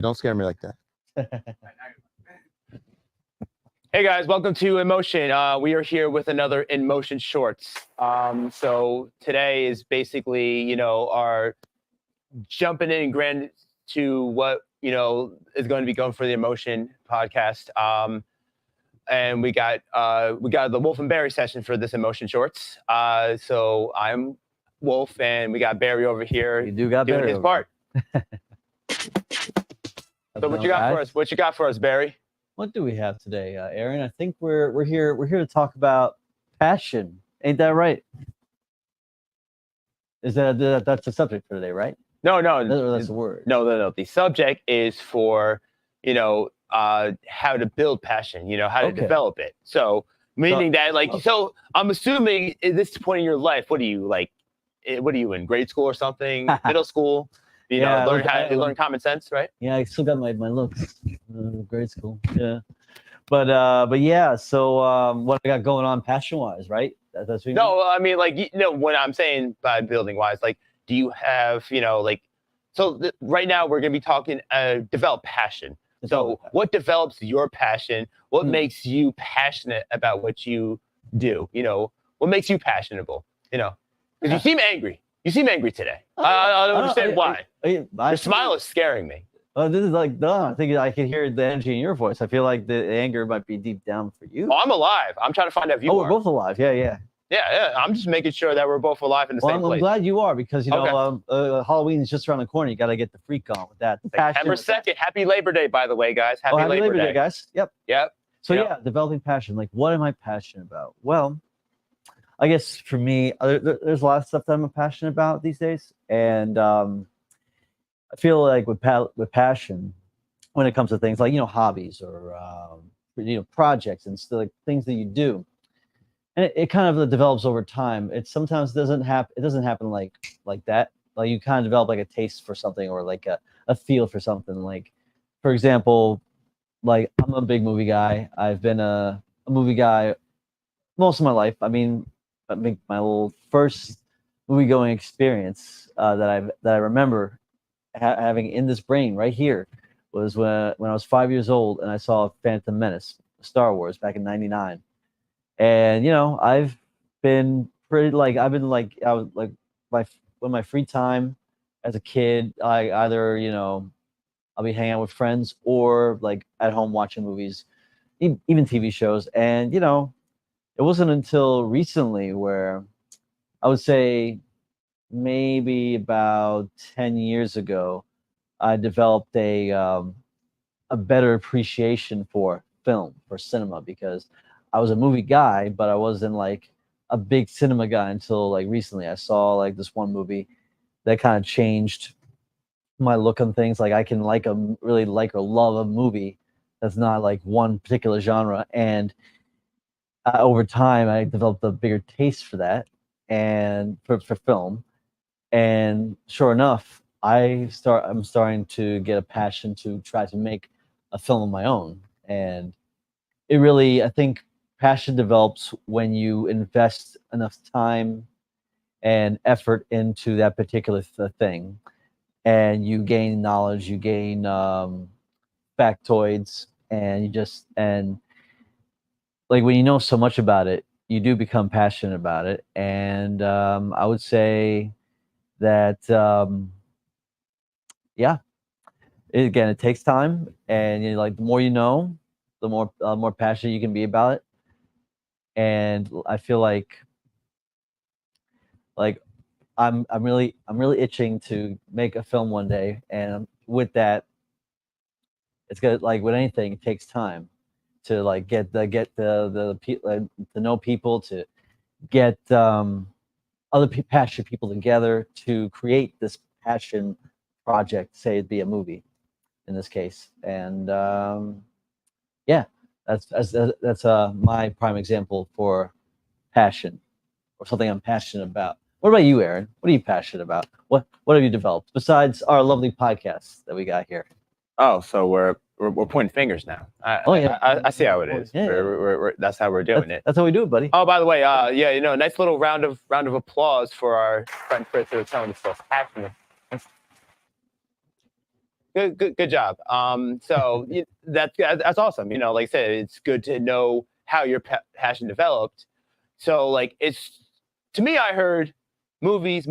Don't scare me like that. Hey guys, welcome to Emotion. We are here with another In Motion Shorts. So today is basically, our jumping in grand to what is going to be going for the Emotion podcast. And we got the Wolf and Barry session for this Emotion Shorts. So I'm Wolf, and we got Barry over here. You do got doing Barry his over part. there. So what you got for us? What you got for us, Barry? What do we have today, Aaron? I think we're here to talk about passion. Ain't that right? Is that's the subject for today, right? No, That's the word. No. The subject is for how to build passion. How to develop it. So meaning that so I'm assuming at this point in your life, what are you like? What are you in grade school or something? Middle school? Learn common sense, right? Yeah, I still got my looks. Grade school. Yeah. But yeah. So what I got going on passion wise, right? That's what you mean? No, I mean when I'm saying by building wise, do you have right now we're gonna be talking develop passion. So what develops your passion? What makes you passionate about what you do? What makes you passionable? Because you seem angry. You seem angry today. I don't understand why. Your smile is scaring me. This is I think I can hear the energy in your voice. I feel like the anger might be deep down for you. Oh, I'm alive. I'm trying to find out if you are. We're both alive. Yeah. Yeah. I'm just making sure that we're both alive in the same place. I'm glad you are because Halloween is just around the corner. You got to get the freak on with that. September 2nd. Happy Labor Day, by the way, guys. Happy Labor Day, guys. Yep. So yeah, developing passion. Like, what am I passionate about? Well, I guess for me, there's a lot of stuff that I'm passionate about these days, and I feel like with passion, when it comes to things like hobbies or projects and stuff, like things that you do, and it kind of develops over time. It sometimes doesn't happen. It doesn't happen like that. Like you kind of develop like a taste for something or like a feel for something. Like, for example, like I'm a big movie guy. I've been a movie guy most of my life. I think my little first movie going experience that I remember having in this brain right here was when I was 5 years old and I saw Phantom Menace, Star Wars, back in '99. And I've been pretty I was like my free time as a kid, I either I'll be hanging out with friends or like at home watching movies, even TV shows. And it wasn't until recently where I would say maybe about 10 years ago, I developed a better appreciation for film, for cinema, because I was a movie guy, but I wasn't like a big cinema guy until like recently. I saw like this one movie that kind of changed my look on things. Like I can really like or love a movie that's not like one particular genre, and over time I developed a bigger taste for that and for film. And sure enough, I'm starting to get a passion to try to make a film of my own. And it really, I think passion develops when you invest enough time and effort into that particular thing, and you gain knowledge, you gain factoids, and like when you know so much about it, you do become passionate about it. And I would say that it takes time, and the more you know, the more passionate you can be about it. And I feel like I'm really itching to make a film one day, and with that, it's good. Like with anything, it takes time to get the people to know people, to get other passionate people together to create this passion project. Say it'd be a movie in this case, and that's my prime example for passion, or something I'm passionate about. What about you, Aaron? What are you passionate about? What have you developed besides our lovely podcast that we got here? Oh, so we're pointing fingers now. I see how it is. Yeah. That's how we're doing it. That's how we do it, buddy. Oh, by the way, nice little round of applause for our friend Chris who was telling us so passionate. Good job. So that's awesome. You know, like I said, it's good to know how your passion developed. So like it's to me, I heard movies,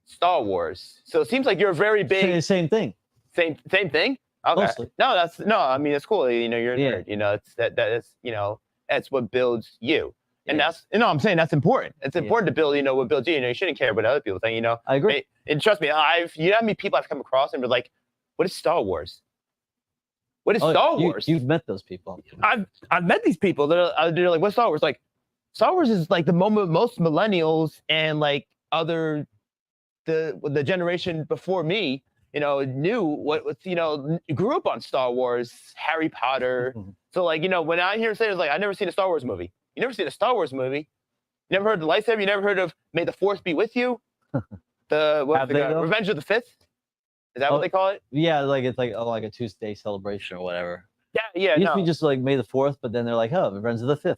Star Wars. So it seems like you're very big. Same thing. Same thing. Okay. Mostly. No, that's no. I mean, it's cool. You know, you're a Yeah. nerd. You know, it's that is you know that's what builds you. And Yeah. that's I'm saying that's important. It's Yeah. important to build, what builds you. You know, you shouldn't care what other people think. You know, I agree. and trust me, you know how many people I've come across and be like, "What is Star Wars? What is Star Wars?" You've met those people. I've met these people that they're like, "What's Star Wars?" Like, Star Wars is like the moment most millennials and like the generation before me, knew what was, grew up on Star Wars, Harry Potter. Mhm. So like, when I hear say it's like, I've never seen a Star Wars movie. You never seen a Star Wars movie? You never heard the lightsaber? You never heard of May the Force be with you? Have they, though? Revenge of the Fifth? Is that what Oh. they call it? Yeah, like it's like a Tuesday celebration or whatever. Yeah, It used to no. be just like May the 4th, but then they're like, oh, Revenge of the 5th.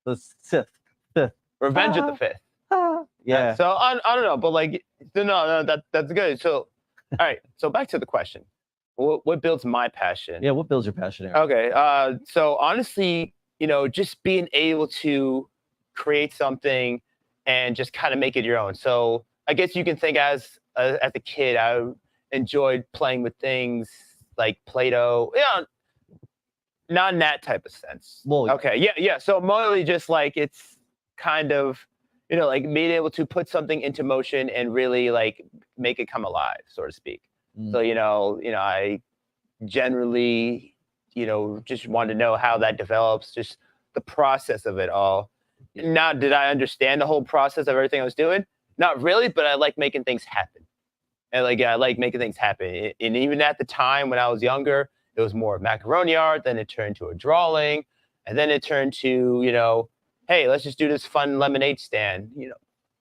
The 6th. Revenge of the Fifth. Yeah. So I don't know, but like no, that's good. So all right. So back to the question. What builds my passion? Yeah, what builds your passion, Aaron? Okay. So honestly, just being able to create something and just kind of make it your own. So I guess you can think as a kid, I enjoyed playing with things like Play-Doh. Yeah, not in that type of sense. Well, Okay. Yeah. So mostly just like it's kind of, like being able to put something into motion and really like make it come alive, so to speak. Mm. So, I generally, just want to know how that develops, just the process of it all. Not did I understand the whole process of everything I was doing? Not really, but I like making things happen. And I like making things happen. And even at the time when I was younger, it was more macaroni art, then it turned to a drawing, and then it turned to, hey, let's just do this fun lemonade stand,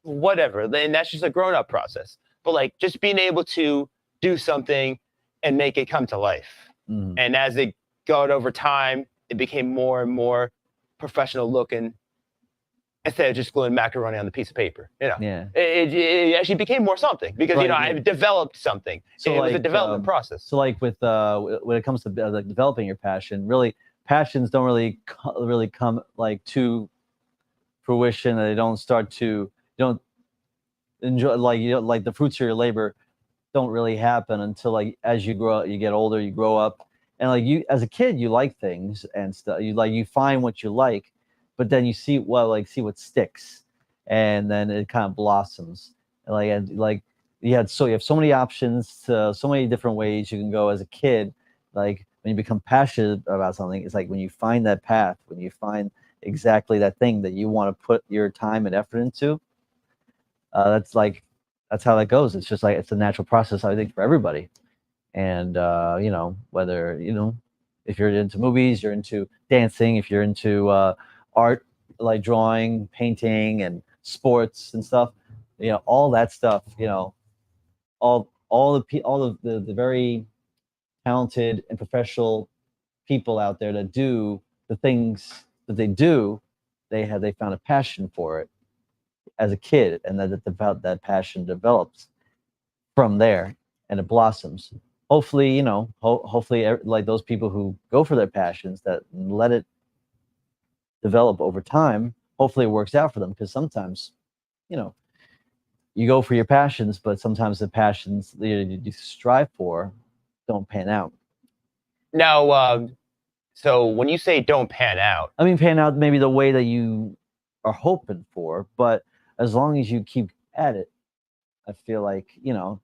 whatever. And that's just a grown-up process. But like just being able to do something and make it come to life. Mhm. And as it got over time, it became more and more professional looking instead of just gluing macaroni on the piece of paper. Yeah. It actually became more something because Right, yeah. I've developed something. So it was a like, development process. So like with when it comes to like developing your passion, really passions don't really come like to fruition. They don't start to you don't enjoy like the fruits of your labor don't really happen until like as you grow up, you get older, you grow up, and like you as a kid you like things and stuff. You find what you like, but then you see what sticks, and then it kind of blossoms. And you have so many options, so many different ways you can go as a kid. Like when you become passionate about something, it's like when you find that path, when you find exactly that thing that you want to put your time and effort into. That's how that goes. It's just like it's a natural process, I think, for everybody. And whether if you're into movies, you're into dancing, if you're into art like drawing, painting, and sports and stuff, all that stuff, all the very talented and professional people out there that do the things that they do, they found a passion for it as a kid, and that passion develops from there and it blossoms. Hopefully, hopefully like those people who go for their passions that let it develop over time, hopefully it works out for them, because sometimes you go for your passions, but sometimes the passions that you strive for don't pan out. Now, so when you say don't pan out, I mean, pan out maybe the way that you are hoping for, but as long as you keep at it, I feel like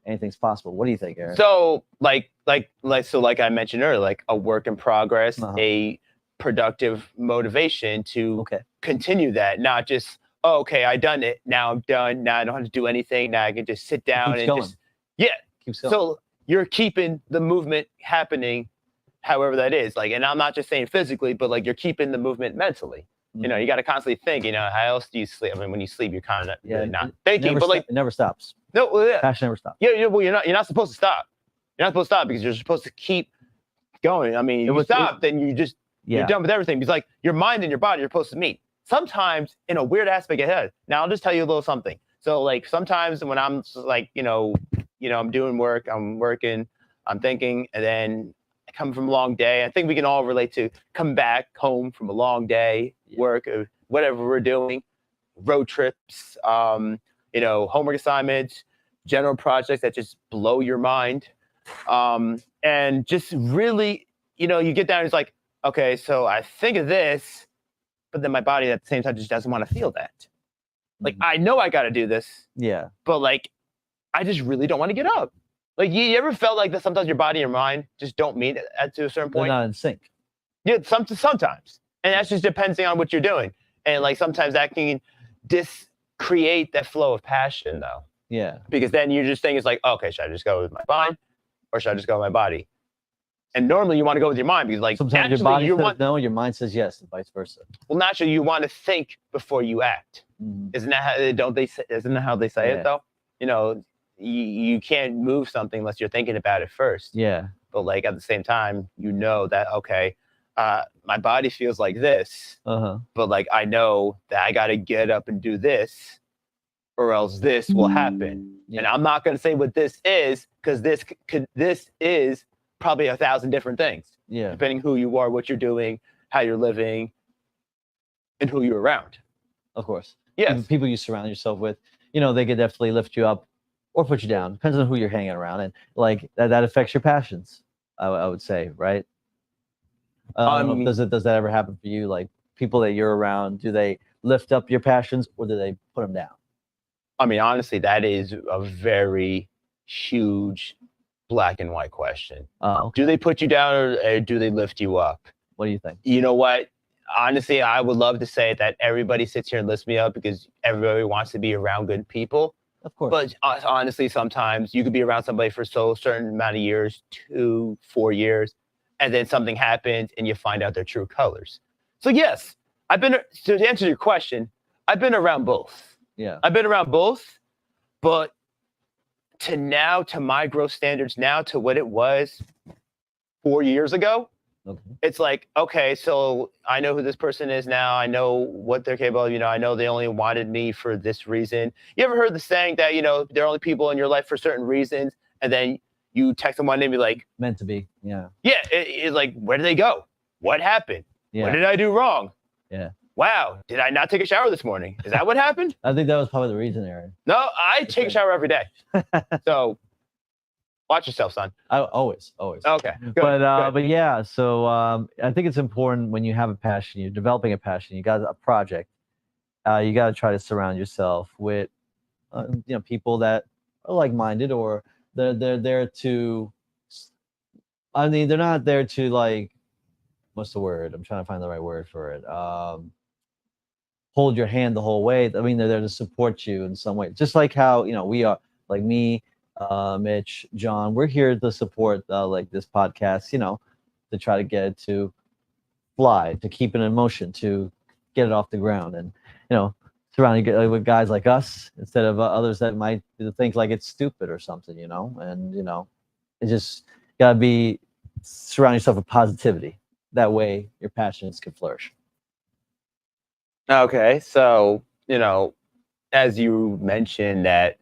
anything's possible. What do you think, Aaron? so like I mentioned earlier, like a work in progress, Uh-huh. a productive motivation to Okay. continue that, not just okay, I done it, now I'm done, now I don't have to do anything, now I can just sit down Keeps and going. just Keeps going. so you're keeping the movement happening, however that is. Like, and I'm not just saying physically, but like you're keeping the movement mentally. You got to constantly think. How else do you sleep? I mean, when you sleep, you're kind of really not thinking. Never But like, it never stops. no, well, yeah, Passion never stops. well, you're not supposed to stop. You're not supposed to stop because you're supposed to keep going. I mean, if you stop, then you're Yeah. done with everything. Because like your mind and your body are supposed to meet. Sometimes in a weird aspect ahead. Now I'll just tell you a little something. So like sometimes when I'm like, I'm doing work, I'm working, I'm thinking, and then I come from a long day. I think we can all relate to come back home from a long day, work, or whatever we're doing, road trips, homework assignments, general projects that just blow your mind. And just really, you get down, it's like, okay, so I think of this, but then my body at the same time just doesn't want to feel that. Like, I know I got to do this, Yeah. but like, I just really don't want to get up. Like, you ever felt like that sometimes your body and mind just don't meet at to a certain They're point? not in sync. Yeah, sometimes. And that's just depending on what you're doing. And like, sometimes that can create that flow of passion though. Yeah. Because then you're just thinking, it's like, okay, should I just go with my mind or should I just go with my body? And normally you want to go with your mind because, like, Sometimes your body says no, your mind says yes, and vice versa. Well, naturally, you want to think before you act. Mhm. Isn't that how they say it though? You can't move something unless you're thinking about it first. Yeah. But like at the same time, that okay, my body feels like this, but like I know that I got to get up and do this, or else this will happen. Yeah. And I'm not going to say what this is because this is probably 1,000 different things. Yeah. Depending who you are, what you're doing, how you're living, and who you're around. Of course. Yes. People you surround yourself with, they could definitely lift you up or put you down. Depends on who you're hanging around, and like that affects your passions. I would say, right? Does that ever happen for you? Like people that you're around, do they lift up your passions or do they put them down? I mean, honestly, that is a very huge black and white question. Okay. Do they put you down or do they lift you up? What do you think? You know what? Honestly, I would love to say that everybody sits here and lifts me up because everybody wants to be around good people. Of course. But honestly, sometimes you could be around somebody for a certain amount of years, 2-4 years, and then something happens and you find out their true colors. So yes, to answer your question, I've been around both. Yeah. I've been around both, but to my growth standards now to what it was 4 years ago, it's like, okay, so I know who this person is now. I know what they're capable of. I know they only wanted me for this reason. You ever heard the saying that, there are only people in your life for certain reasons, and then you text them one day and be like, meant to be. Yeah. Yeah. It's like, where did they go? What happened? Yeah. What did I do wrong? Yeah. Wow. Did I not take a shower this morning? Is that what happened? I think that was probably the reason, Aaron. No, I take a shower every day. So watch yourself, son. Always. Okay. Good, But yeah, so I think it's important when you have a passion, you're developing a passion, you got a project, you got to try to surround yourself with, people that are like-minded, or they're there to, they're not there to like, what's the word? I'm trying to find the right word for it. Hold your hand the whole way. I mean, they're there to support you in some way. Just like how, we are, like me, Mitch, John, we're here to support like this podcast, to try to get it to fly, to keep it in motion, to get it off the ground, and surrounding with guys like us instead of others that might think like it's stupid or something, and it just gotta be surround yourself with positivity. That way, your passions can flourish. Okay, so as you mentioned that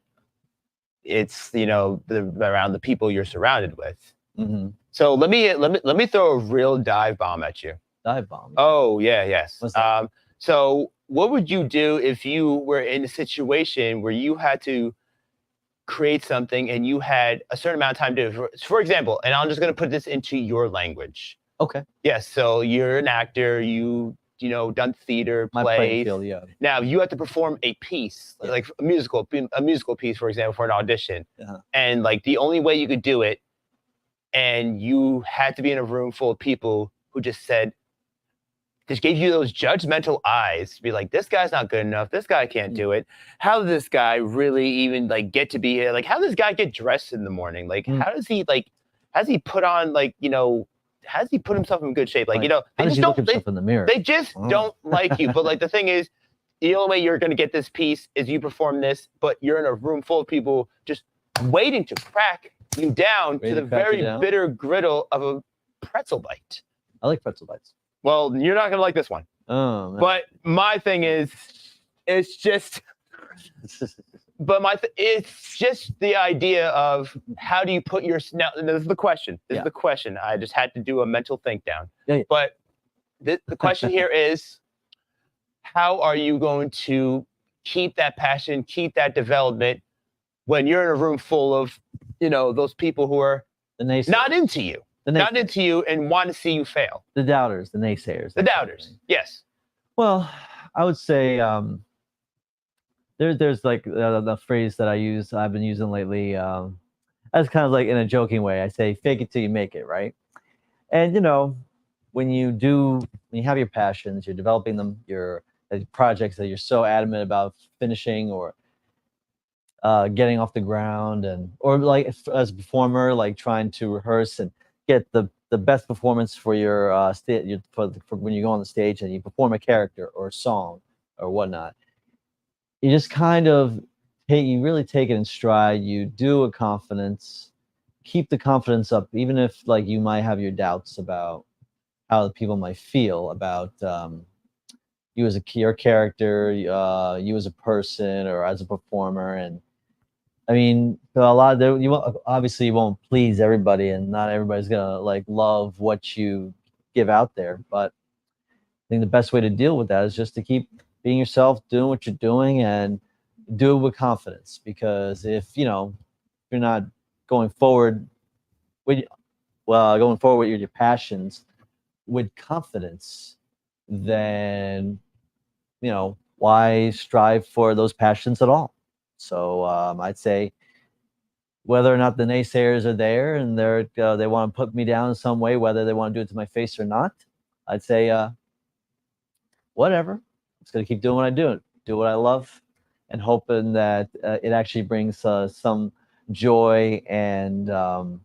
it's around the people you're surrounded with. Mm-hmm. So let me throw a real dive bomb at you. Dive bomb. Oh yeah, yes. What's that? So what would you do if you were in a situation where you had to create something and you had a certain amount of time to do it? For example, and I'm just going to put this into your language. Okay. Yes. So you're an actor. Done theater, My playing plays. field, yeah. Now you have to perform a piece, like a musical piece, for example, for an audition. Uh-huh. And like the only way you could do it, and you had to be in a room full of people who just gave you those judgmental eyes to be like, this guy's not good enough. This guy can't do it. How does this guy really even like get to be here? Like, how does this guy get dressed in the morning? Like, how does he put on how does he put himself in good shape? Like, how does he look himself in the mirror? They just don't like you. But like the thing is, the only way you're going to get this piece is you perform this, but you're in a room full of people just waiting to crack you down to the very bitter griddle of a pretzel bite. I like pretzel bites. Well, you're not going to like this one. Oh, man. But my thing is, it's just, but it's just the idea of how do you put your now. This is the question. This Yeah. is the question. I just had to do a mental think down. Yeah. But the question here is, how are you going to keep that passion, keep that development when you're in a room full of, those people who are The naysayers. not into you, the not naysayers, into you, and want to see you fail. the doubters, the naysayers. The that kind of doubters. thing. Yes. Well, I would say there's like the phrase that I've been using lately. As kind of like in a joking way. I say, "Fake it till you make it," right? And when you have your passions, you're developing them, your projects that you're so adamant about finishing or getting off the ground, or like as a performer, like trying to rehearse and get the best performance for your for when you go on the stage and you perform a character or a song or whatnot. You just kind of you really take it in stride. You do a confidence, keep the confidence up, even if like you might have your doubts about how the people might feel about you as your character, you as a person or as a performer. And I mean, a lot of obviously you won't please everybody, and not everybody's gonna like love what you give out there. But I think the best way to deal with that is just to keep being yourself, doing what you're doing, and do it with confidence. Because if you're not going forward with your passions with confidence, then why strive for those passions at all? So I'd say whether or not the naysayers are there and they want to put me down in some way, whether they want to do it to my face or not, I'd say whatever. I'm just gonna keep doing what I do what I love, and hoping that it actually brings some joy and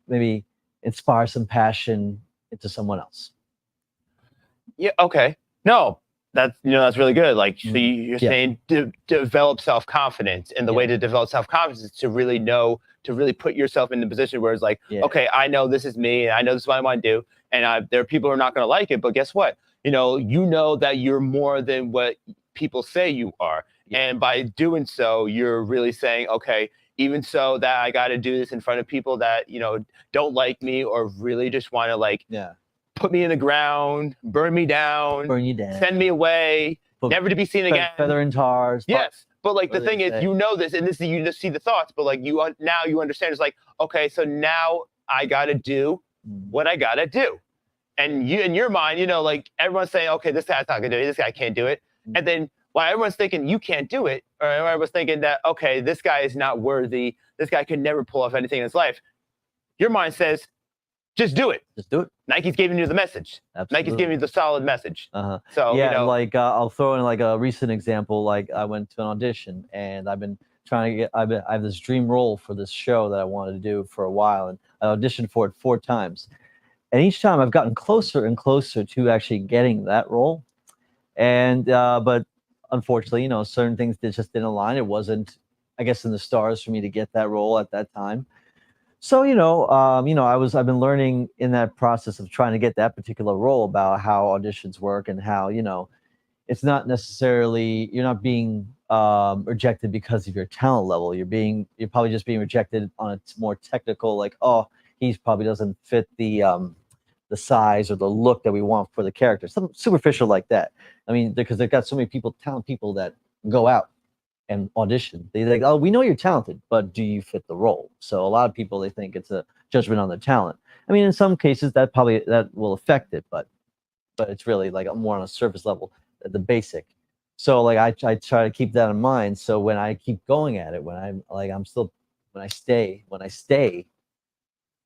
maybe inspire some passion into someone else. Yeah. Okay. No, that's really good. Like, so you're saying develop self-confidence, and the way to develop self-confidence is to really put yourself in the position where it's like, okay, I know this is me, and I know this is what I want to do, and there are people who are not going to like it, but guess what? You know that you're more than what people say you are, and by doing so, you're really saying, okay, even so that I got to do this in front of people that don't like me or really just want to put me in the ground, burn you down, send me away, never to be seen again. Feather and tars. Yes. But like the thing is, this, and this you just see the thoughts, but like now you understand. It's like, okay, so now I gotta do what I gotta do. And you, in your mind, like everyone's saying, okay, this guy's not gonna do it, this guy can't do it. And then while everyone's thinking you can't do it, or everyone's thinking that, okay, this guy is not worthy, this guy could never pull off anything in his life, your mind says, just do it. Just do it. Nike's giving you the message. Absolutely. Nike's giving you the solid message. So like I'll throw in like a recent example. Like I went to an audition, and I've been trying to get. I have this dream role for this show that I wanted to do for a while, and I auditioned for it 4 times, and each time I've gotten closer and closer to actually getting that role. And but unfortunately, certain things that just didn't align. It wasn't, I guess, in the stars for me to get that role at that time. So I've been learning in that process of trying to get that particular role about how auditions work, and how it's not necessarily, you're not being rejected because of your talent level. You're probably just being rejected on a more technical, like, oh, he probably doesn't fit the size or the look that we want for the character, something superficial like that. I mean, because they've got so many talented people that go out and audition. They like, oh, we know you're talented, but do you fit the role? So a lot of people, they think it's a judgment on their talent. I mean, in some cases that will affect it, but it's really like more on a surface level, the basic. So like I try to keep that in mind. So when I keep going at it, when I stay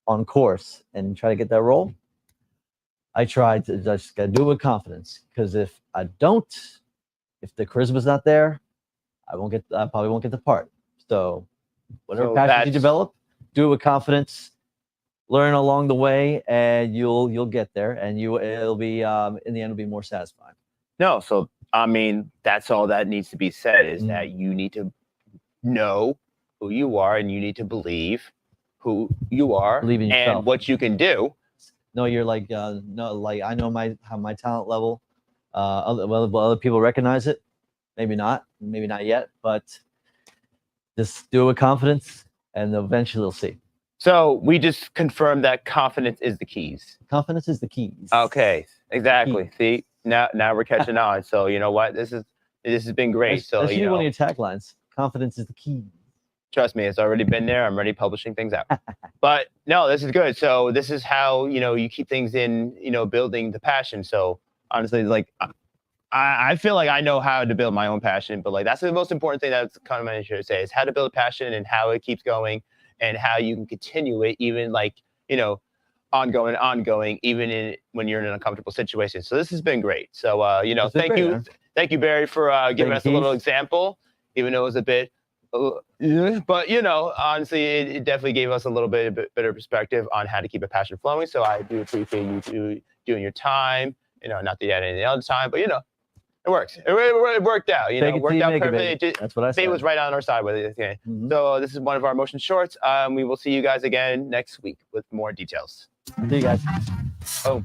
on course and try to get that role, I try to just do it with confidence. Because if the charisma's not there, I probably won't get the part. So whatever passion you develop, do it with confidence, learn along the way, and you'll get there, and it'll be in the end, it'll be more satisfying. No, so I mean, that's all that needs to be said, is that you need to know who you are, and you need to believe who you are, believe in yourself, and what you can do. No, you're like I know my talent level. Other people recognize it. Maybe not yet, but Just do it with confidence, and eventually they'll see. So we just confirmed that confidence is the keys. Confidence is the keys. Okay, exactly. See, now we're catching on. So you know what? This has been great. That So should you be one know, of your taglines. Confidence is the key. trust me, it's already been there. I'm already publishing things out. But no, this is good. So this is how you keep things in, building the passion. So honestly, like I feel like I know how to build my own passion, but like that's the most important thing that's kind of my here to say is how to build a passion and how it keeps going and how you can continue it even like ongoing, even when you're in an uncomfortable situation. So this has been great. So It's been thank great, you, man. thank you, Barry, for giving Thank us a little you. example, even though it was a bit. But honestly, it definitely gave us a little bit better perspective on how to keep a passion flowing. So I do appreciate you doing your time. Not that you had any other time, but it works. It worked out. Fake It it worked till you out make it, perfectly. baby. That's what I Fate said. was right on our side with it. Okay. Mhm. So this is one of our motion shorts. We will see you guys again next week with more details. See you guys. Oh.